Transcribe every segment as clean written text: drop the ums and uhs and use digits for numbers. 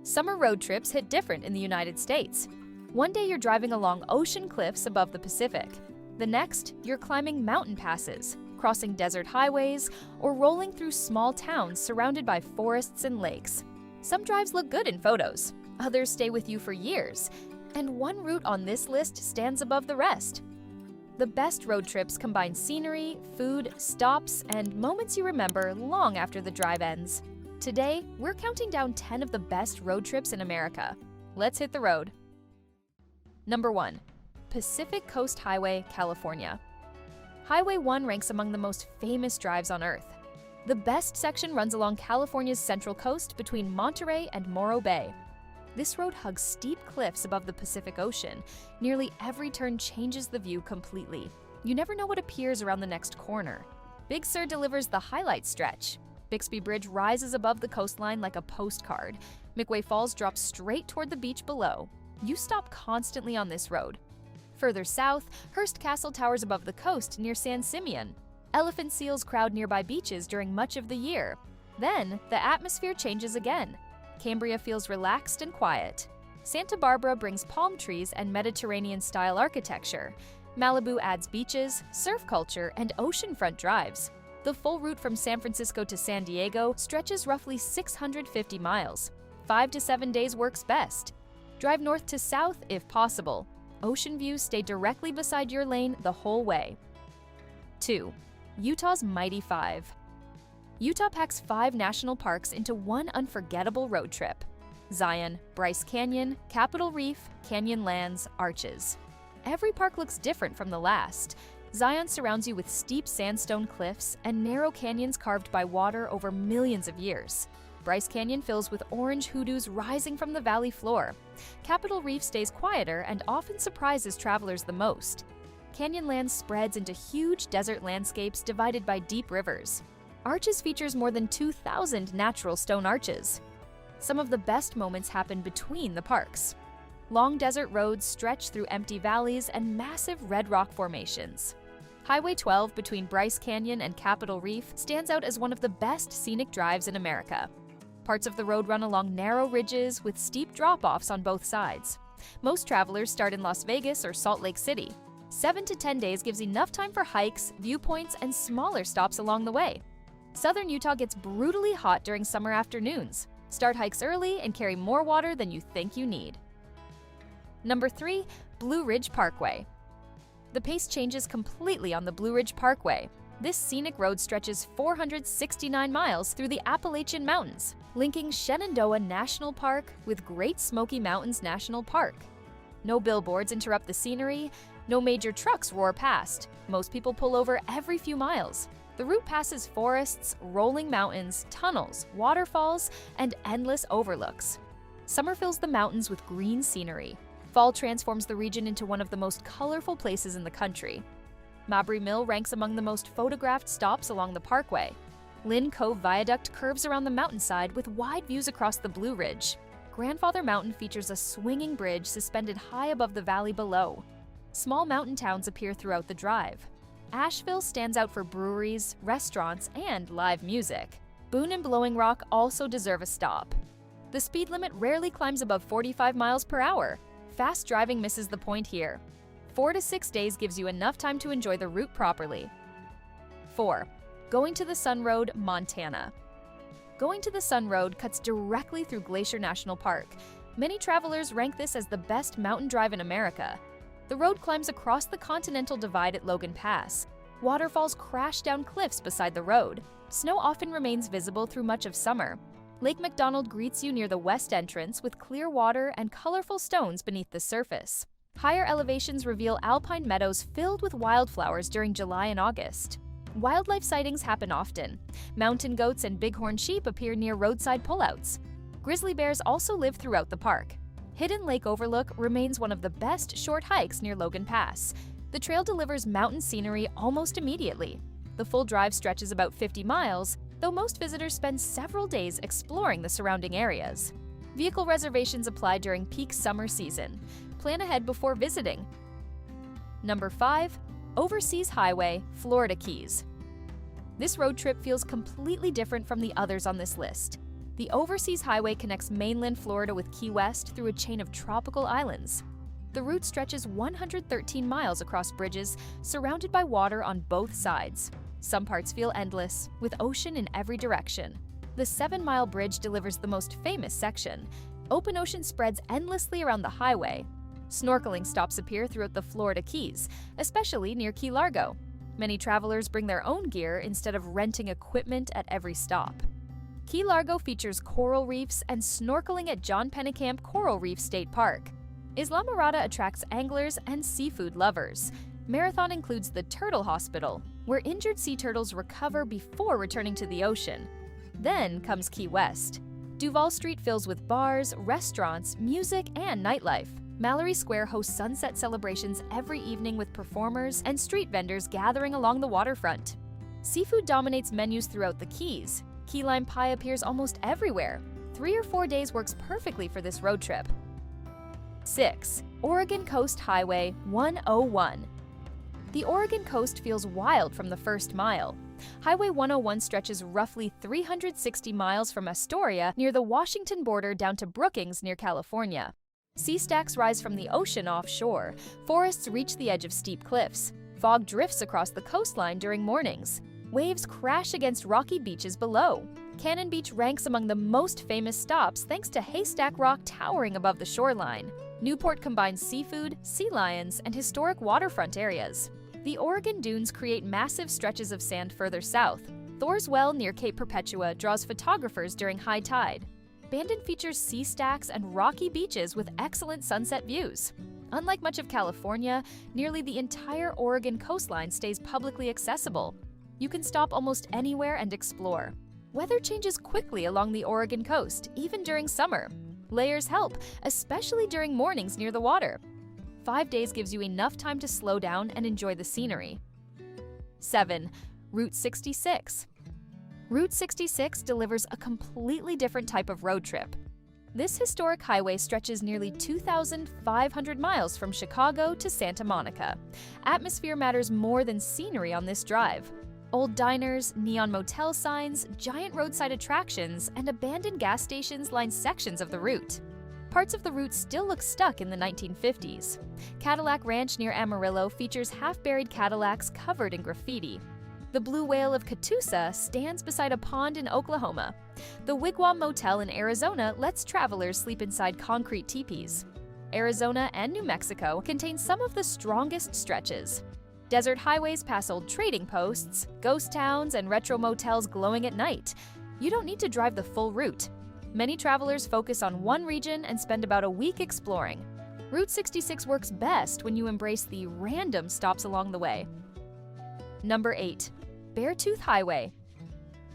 Summer road trips hit different in the United States. One day you're driving along ocean cliffs above the Pacific. The next, you're climbing mountain passes, crossing desert highways, or rolling through small towns surrounded by forests and lakes. Some drives look good in photos, others stay with you for years, and one route on this list stands above the rest. The best road trips combine scenery, food, stops, and moments you remember long after the drive ends. Today, we're counting down 10 of the best road trips in America. Let's hit the road. Number 1. Pacific Coast Highway, California. Highway 1 ranks among the most famous drives on Earth. The best section runs along California's central coast between Monterey and Morro Bay. This road hugs steep cliffs above the Pacific Ocean. Nearly every turn changes the view completely. You never know what appears around the next corner. Big Sur delivers the highlight stretch. Bixby Bridge rises above the coastline like a postcard. McWay Falls drops straight toward the beach below. You stop constantly on this road. Further south, Hearst Castle towers above the coast near San Simeon. Elephant seals crowd nearby beaches during much of the year. Then, the atmosphere changes again. Cambria feels relaxed and quiet. Santa Barbara brings palm trees and Mediterranean-style architecture. Malibu adds beaches, surf culture, and oceanfront drives. The full route from San Francisco to San Diego stretches roughly 650 miles. 5 to 7 days works best. Drive north to south if possible. Ocean views stay directly beside your lane the whole way. 2. Utah's Mighty Five. Utah packs 5 national parks into one unforgettable road trip. Zion, Bryce Canyon, Capitol Reef, Canyonlands, Arches. Every park looks different from the last. Zion surrounds you with steep sandstone cliffs and narrow canyons carved by water over millions of years. Bryce Canyon fills with orange hoodoos rising from the valley floor. Capitol Reef stays quieter and often surprises travelers the most. Canyonlands spreads into huge desert landscapes divided by deep rivers. Arches features more than 2,000 natural stone arches. Some of the best moments happen between the parks. Long desert roads stretch through empty valleys and massive red rock formations. Highway 12 between Bryce Canyon and Capitol Reef stands out as one of the best scenic drives in America. Parts of the road run along narrow ridges with steep drop-offs on both sides. Most travelers start in Las Vegas or Salt Lake City. 7 to 10 days gives enough time for hikes, viewpoints, and smaller stops along the way. Southern Utah gets brutally hot during summer afternoons. Start hikes early and carry more water than you think you need. Number 3. Blue Ridge Parkway. The pace changes completely on the Blue Ridge Parkway. This scenic road stretches 469 miles through the Appalachian Mountains, linking Shenandoah National Park with Great Smoky Mountains National Park. No billboards interrupt the scenery, no major trucks roar past. Most people pull over every few miles. The route passes forests, rolling mountains, tunnels, waterfalls, and endless overlooks. Summer fills the mountains with green scenery. Fall transforms the region into one of the most colorful places in the country. Mabry Mill ranks among the most photographed stops along the parkway. Lynn Cove Viaduct curves around the mountainside with wide views across the Blue Ridge. Grandfather Mountain features a swinging bridge suspended high above the valley below. Small mountain towns appear throughout the drive. Asheville stands out for breweries, restaurants, and live music. Boone and Blowing Rock also deserve a stop. The speed limit rarely climbs above 45 miles per hour. Fast driving misses the point here. 4 to 6 days gives you enough time to enjoy the route properly. 4. Going to the Sun Road, Montana. Going to the Sun Road cuts directly through Glacier National Park. Many travelers rank this as the best mountain drive in America. The road climbs across the Continental Divide at Logan Pass. Waterfalls crash down cliffs beside the road. Snow often remains visible through much of summer. Lake McDonald greets you near the west entrance with clear water and colorful stones beneath the surface. Higher elevations reveal alpine meadows filled with wildflowers during July and August. Wildlife sightings happen often. Mountain goats and bighorn sheep appear near roadside pullouts. Grizzly bears also live throughout the park. Hidden Lake Overlook remains one of the best short hikes near Logan Pass. The trail delivers mountain scenery almost immediately. The full drive stretches about 50 miles, though most visitors spend several days exploring the surrounding areas. Vehicle reservations apply during peak summer season. Plan ahead before visiting. Number 5. Overseas Highway, Florida Keys. This road trip feels completely different from the others on this list. The Overseas Highway connects mainland Florida with Key West through a chain of tropical islands. The route stretches 113 miles across bridges, surrounded by water on both sides. Some parts feel endless, with ocean in every direction. The 7-mile bridge delivers the most famous section. Open ocean spreads endlessly around the highway. Snorkeling stops appear throughout the Florida Keys, especially near Key Largo. Many travelers bring their own gear instead of renting equipment at every stop. Key Largo features coral reefs and snorkeling at John Pennekamp Coral Reef State Park. Islamorada attracts anglers and seafood lovers. Marathon includes the Turtle Hospital, where injured sea turtles recover before returning to the ocean. Then comes Key West. Duval Street fills with bars, restaurants, music, and nightlife. Mallory Square hosts sunset celebrations every evening with performers and street vendors gathering along the waterfront. Seafood dominates menus throughout the Keys. Key lime pie appears almost everywhere. 3 or 4 days works perfectly for this road trip. 6. Oregon Coast Highway 101. The Oregon coast feels wild from the first mile. Highway 101 stretches roughly 360 miles from Astoria near the Washington border down to Brookings near California. Sea stacks rise from the ocean offshore. Forests reach the edge of steep cliffs. Fog drifts across the coastline during mornings. Waves crash against rocky beaches below. Cannon Beach ranks among the most famous stops thanks to Haystack Rock towering above the shoreline. Newport combines seafood, sea lions, and historic waterfront areas. The Oregon Dunes create massive stretches of sand further south. Thor's Well near Cape Perpetua draws photographers during high tide. Bandon features sea stacks and rocky beaches with excellent sunset views. Unlike much of California, nearly the entire Oregon coastline stays publicly accessible. You can stop almost anywhere and explore. Weather changes quickly along the Oregon coast, even during summer. Layers help, especially during mornings near the water. 5 days gives you enough time to slow down and enjoy the scenery. 7. Route 66. Route 66 delivers a completely different type of road trip. This historic highway stretches nearly 2,500 miles from Chicago to Santa Monica. Atmosphere matters more than scenery on this drive. Old diners, neon motel signs, giant roadside attractions, and abandoned gas stations line sections of the route. Parts of the route still look stuck in the 1950s. Cadillac Ranch near Amarillo features half-buried Cadillacs covered in graffiti. The Blue Whale of Catoosa stands beside a pond in Oklahoma. The Wigwam Motel in Arizona lets travelers sleep inside concrete teepees. Arizona and New Mexico contain some of the strongest stretches. Desert highways pass old trading posts, ghost towns, and retro motels glowing at night. You don't need to drive the full route. Many travelers focus on one region and spend about a week exploring. Route 66 works best when you embrace the random stops along the way. Number 8. Beartooth Highway.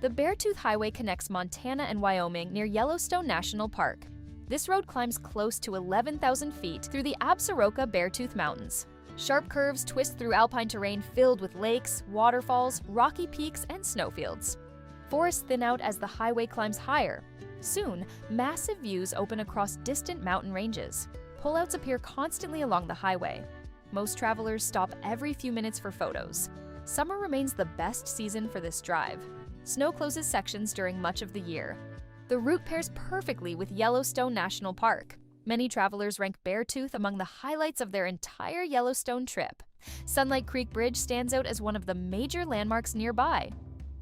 The Beartooth Highway connects Montana and Wyoming near Yellowstone National Park. This road climbs close to 11,000 feet through the Absaroka Beartooth Mountains. Sharp curves twist through alpine terrain filled with lakes, waterfalls, rocky peaks, and snowfields. Forests thin out as the highway climbs higher. Soon, massive views open across distant mountain ranges. Pullouts appear constantly along the highway. Most travelers stop every few minutes for photos. Summer remains the best season for this drive. Snow closes sections during much of the year. The route pairs perfectly with Yellowstone National Park. Many travelers rank Beartooth among the highlights of their entire Yellowstone trip. Sunlight Creek Bridge stands out as one of the major landmarks nearby.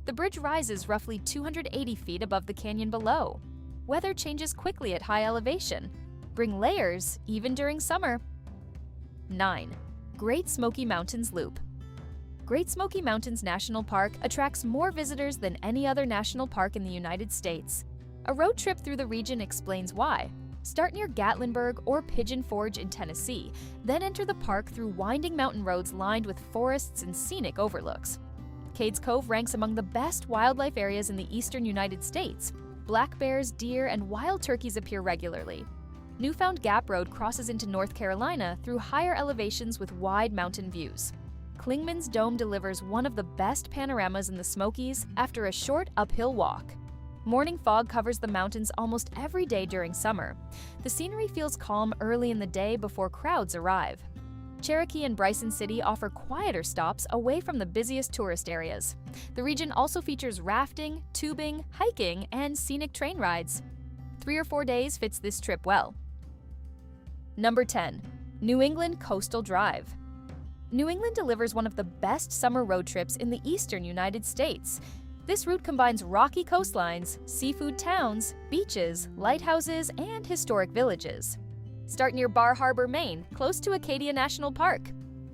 The bridge rises roughly 280 feet above the canyon below. Weather changes quickly at high elevation. Bring layers, even during summer. 9. Great Smoky Mountains Loop. Great Smoky Mountains National Park attracts more visitors than any other national park in the United States. A road trip through the region explains why. Start near Gatlinburg or Pigeon Forge in Tennessee, then enter the park through winding mountain roads lined with forests and scenic overlooks. Cades Cove ranks among the best wildlife areas in the eastern United States. Black bears, deer, and wild turkeys appear regularly. Newfound Gap Road crosses into North Carolina through higher elevations with wide mountain views. Klingman's Dome delivers one of the best panoramas in the Smokies after a short uphill walk. Morning fog covers the mountains almost every day during summer. The scenery feels calm early in the day before crowds arrive. Cherokee and Bryson City offer quieter stops away from the busiest tourist areas. The region also features rafting, tubing, hiking, and scenic train rides. 3 or 4 days fits this trip well. Number 10. New England Coastal Drive. New England delivers one of the best summer road trips in the eastern United States. This route combines rocky coastlines, seafood towns, beaches, lighthouses, and historic villages. Start near Bar Harbor, Maine, close to Acadia National Park.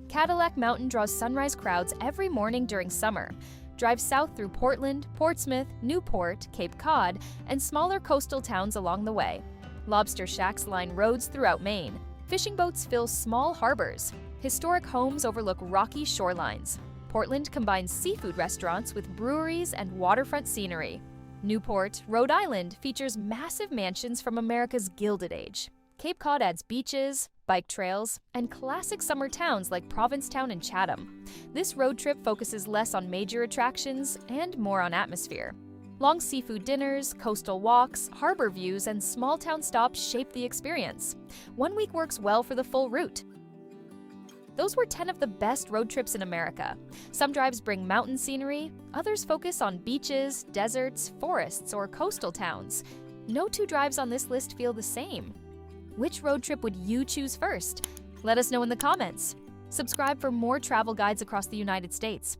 Cadillac Mountain draws sunrise crowds every morning during summer. Drive south through Portland, Portsmouth, Newport, Cape Cod, and smaller coastal towns along the way. Lobster shacks line roads throughout Maine. Fishing boats fill small harbors. Historic homes overlook rocky shorelines. Portland combines seafood restaurants with breweries and waterfront scenery. Newport, Rhode Island features massive mansions from America's Gilded Age. Cape Cod adds beaches, bike trails, and classic summer towns like Provincetown and Chatham. This road trip focuses less on major attractions and more on atmosphere. Long seafood dinners, coastal walks, harbor views, and small town stops shape the experience. 1 week works well for the full route. Those were 10 of the best road trips in America. Some drives bring mountain scenery, others focus on beaches, deserts, forests, or coastal towns. No 2 drives on this list feel the same. Which road trip would you choose first? Let us know in the comments. Subscribe for more travel guides across the United States.